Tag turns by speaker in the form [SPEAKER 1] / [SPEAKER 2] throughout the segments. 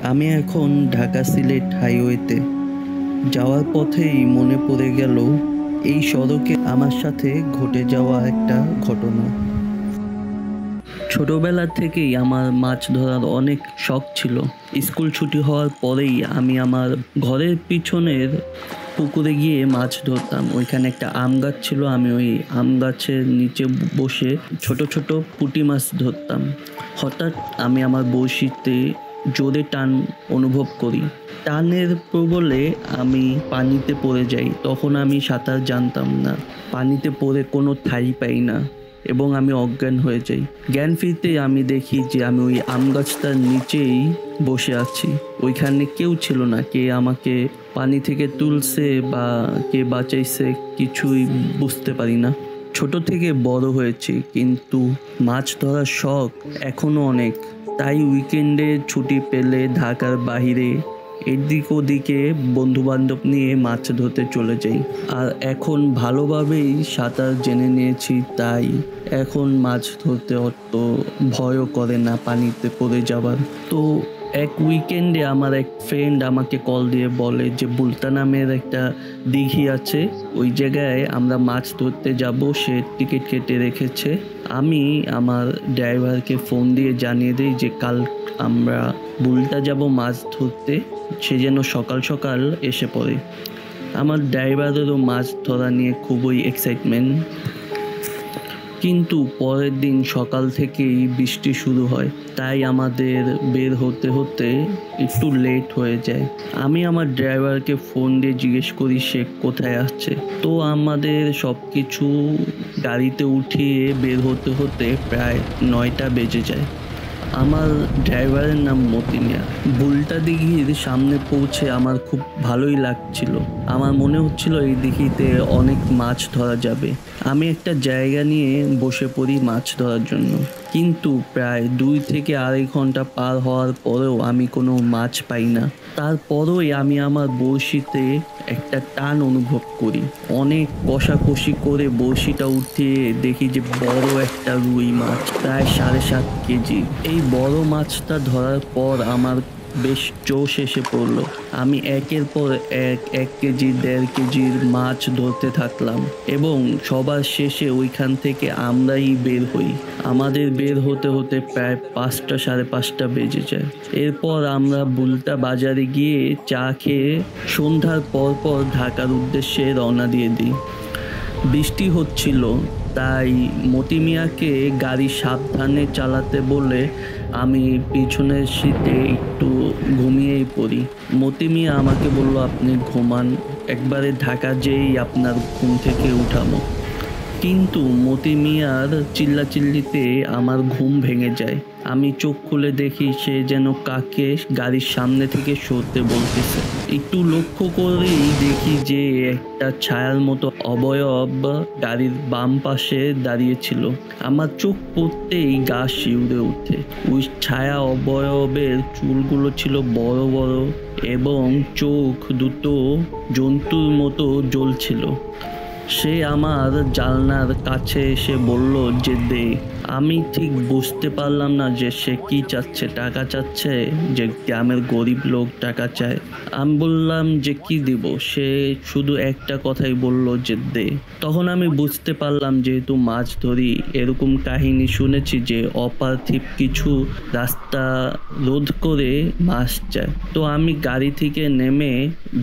[SPEAKER 1] আমি এখন ঢাকা সিলেট হাইওয়েতে যাওয়ার পথেই মনে পড়ে গেল এই সড়কে আমার সাথে ঘটে যাওয়া একটা ঘটনা। ছোটবেলা থেকেই আমার মাছ ধরার অনেক শখ ছিল। স্কুল ছুটি হওয়ার পরেই আমি আমার ঘরের পিছনের পুকুরে গিয়ে মাছ ধরতাম। ওইখানে একটা আম গাছ ছিল, আমি ওই আম গাছের নিচে বসে ছোট ছোট পুঁটি মাছ ধরতাম। হঠাৎ আমি আমার বড়শিতে জোরে টান অনুভব করি। টানের প্রবলে আমি পানিতে পড়ে যাই। তখন আমি সাঁতার জানতাম না, পানিতে পড়ে কোনো ঠাঁই পাই না এবং আমি অজ্ঞান হয়ে যাই। জ্ঞান ফিরতেই আমি দেখি যে আমি ওই আম গাছটার নিচেই বসে আছি। ওইখানে কেউ ছিল না, কে আমাকে পানি থেকে তুলছে বা কে বাঁচাইছে কিছুই বুঝতে পারি না। ছোট থেকে বড় হয়েছি, কিন্তু মাছ ধরার শখ এখনো অনেক। তাই উইকেন্ডে ছুটি পেলে ঢাকার বাহিরে এদিক ওদিকে বন্ধু বান্ধব নিয়ে মাছ ধরতে চলে যাই। আর এখন ভালোভাবেই সাঁতার জেনে নিয়েছি, তাই এখন মাছ ধরতে অত ভয়ও করে না পানিতে পড়ে যাবার। তো এক উইকেন্ডে আমার এক ফ্রেন্ড আমাকে কল দিয়ে বলে যে বুলতা নামের একটা দিঘি আছে, ওই জায়গায় আমরা মাছ ধরতে যাব, সে টিকিট কেটে রেখেছে। আমি আমার ড্রাইভারকে ফোন দিয়ে জানিয়ে দিই যে কাল আমরা বুলতা যাব মাছ ধরতে, সে যেন সকাল সকাল এসে পড়ে। আমার ড্রাইভারেরও মাছ ধরা নিয়ে খুবই এক্সাইটমেন্ট। কিন্তু পরের দিন সকাল থেকেই বৃষ্টি শুরু হয়, তাই আমাদের বের হতে হতে একটু লেট হয়ে যায়। আমি আমার ড্রাইভারকে ফোন দিয়ে জিজ্ঞেস করি সে কোথায় আসছে। তো আমাদের সব কিছু গাড়িতে উঠিয়ে বের হতে হতে প্রায় 9টা বেজে যায়। আমার ড্রাইভারের নাম মতি মিয়া। বুলতা দিঘির সামনে পৌঁছে আমার খুব ভালোই লাগছিল। আমার মনে হচ্ছিল এই দিঘিতে অনেক মাছ ধরা যাবে। আমি একটা জায়গা নিয়ে বসে পড়ি মাছ ধরার জন্য, কিন্তু প্রায় 2 থেকে 2.5 ঘন্টা পার হওয়ার পরেও আমি কোনো মাছ পাই না। তারপরই আমি আমার বড়শিতে একটা টান অনুভব করি। অনেক কষাকষি করে বড়শিটা উঠিয়ে দেখি যে বড় একটা রুই মাছ, প্রায় 7.5 কেজি। এই বড় মাছটা ধরার পর আমার বেশ জোশ এসে পড়লো। আমি একের পর এক কেজি 1.5 কেজির মাছ ধরতে থাকলাম এবং সবার শেষে ওইখান থেকে আমরাই বের হই। আমাদের বের হতে হতে প্রায় 5টা 5:30 বেজে যায়। এরপর আমরা বুলতা বাজারে গিয়ে চা খেয়ে সন্ধ্যার পর ঢাকার উদ্দেশ্যে রওনা দিয়ে দিই। বৃষ্টি হচ্ছিল, তাই মতি মিয়াকে গাড়ি সাবধানে চালাতে বলে আমি পিছনের সিটে একটু ঘুমিয়েই পড়ি। মতি মিয়া আমাকে বলল, আপনি ঘুমান, একবারে ঢাকা যেয়েই আপনার ঘুম থেকে উঠাবো। কিন্তু মতি মিয়ার চিল্লাচিল্লিতে আমার ঘুম ভেঙে যায়। আমি চোখ খুলে দেখি সে যেন কাকে গাড়ির সামনে থেকে সরতে বলতেছে। একটু লক্ষ্য করেই দেখি যে একটা ছায়ার মতো অবয়ব গাড়ির বাম পাশে দাঁড়িয়েছিল। আমার চোখ পড়তেই গা শিউরে ওঠে। ওই ছায়া অবয়বের চুলগুলো ছিল বড় বড় এবং চোখ দুটো জন্তুর মতো জ্বলছিল। সে আমার জানলার কাছে এসে বলল যে দে। আমি ঠিক বুঝতে পারলাম না যে সে কি চাচ্ছে, টাকা চাচ্ছে, যে গ্রামের গরিব লোক টাকা চায়। আমি বললাম যে কি দিব, সে শুধু একটা কথাই বলল যে দে। তখন আমি বুঝতে পারলাম যেহেতু মাছ ধরি, এরকম কাহিনী শুনেছি যে অপার্থিব কিছু রাস্তা রোধ করে মাছ চায়। তো আমি গাড়ি থেকে নেমে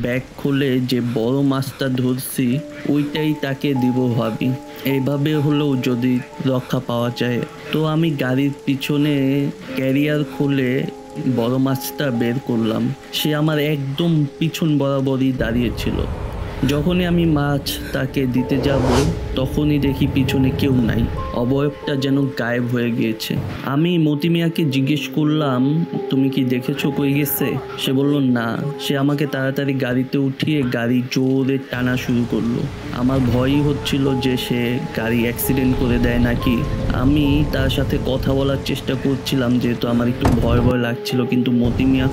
[SPEAKER 1] ব্যাগ খুলে যে বড় মাছটা ধরছি ওইটাই তাকে দিব ভাবি, এইভাবে হলেও যদি রক্ষা পাওয়া যায়। তো আমি গাড়ির পিছনে ক্যারিয়ার খুলে বড় মাছটা বের করলাম। সে আমার একদম পিছন বরাবরই দাঁড়িয়েছিল। যখনই আমি মাছ তাকে দিতে যাব তখনই দেখি পিছনে কেউ নাই, অবয়বটা যেন গায়েব হয়ে গিয়েছে। আমি মতি মিয়াকে জিজ্ঞেস করলাম, তুমি কি দেখেছো কই গেছে? সে বলল না। সে আমাকে তাড়াতাড়ি গাড়িতে উঠিয়ে গাড়ি জোরে টানা শুরু করলো। আমার ভয়ই হচ্ছিল যে সে গাড়ি অ্যাক্সিডেন্ট করে দেয় নাকি। আমি তার সাথে কথা বলার চেষ্টা করছিলাম যেহেতু আমার একটু ভয় লাগছিল, কিন্তু মতি মিয়া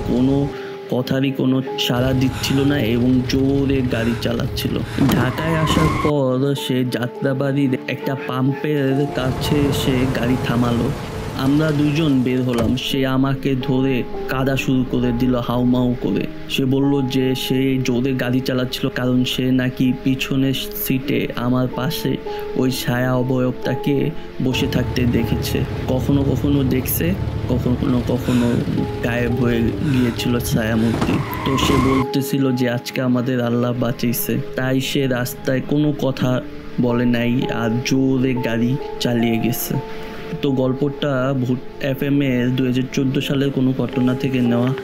[SPEAKER 1] কথারই কোনো সাড়া দিচ্ছিল না এবং জোরে গাড়ি চালাচ্ছিল। ঢাকায় আসার পর সে যাত্রাবাড়ির একটা পাম্পের কাছে সে গাড়ি থামালো। আমরা দুজন বের হলাম। সে আমাকে ধরে কাঁদা শুরু করে দিল হাউমাউ করে। সে বলল যে সে জোরে গাড়ি চালাচ্ছিল কারণ সে নাকি পিছনের সিটে আমার পাশে ওই ছায়া অবয়বটাকে বসে থাকতে দেখেছে। কখনো কখনো দেখছে, কখনো কখনো গায়েব হয়ে গিয়েছিল ছায়ামূর্তি। তো সে বলতেছিল যে আজকে আমাদের আল্লাহ বাঁচিয়েছে, তাই সে রাস্তায় কোনো কথা বলে নাই আর জোরে গাড়ি চালিয়ে গেছে। তো গল্পটা ভূত FM এর 2014 সালের কোনো ঘটনা থেকে নেওয়া।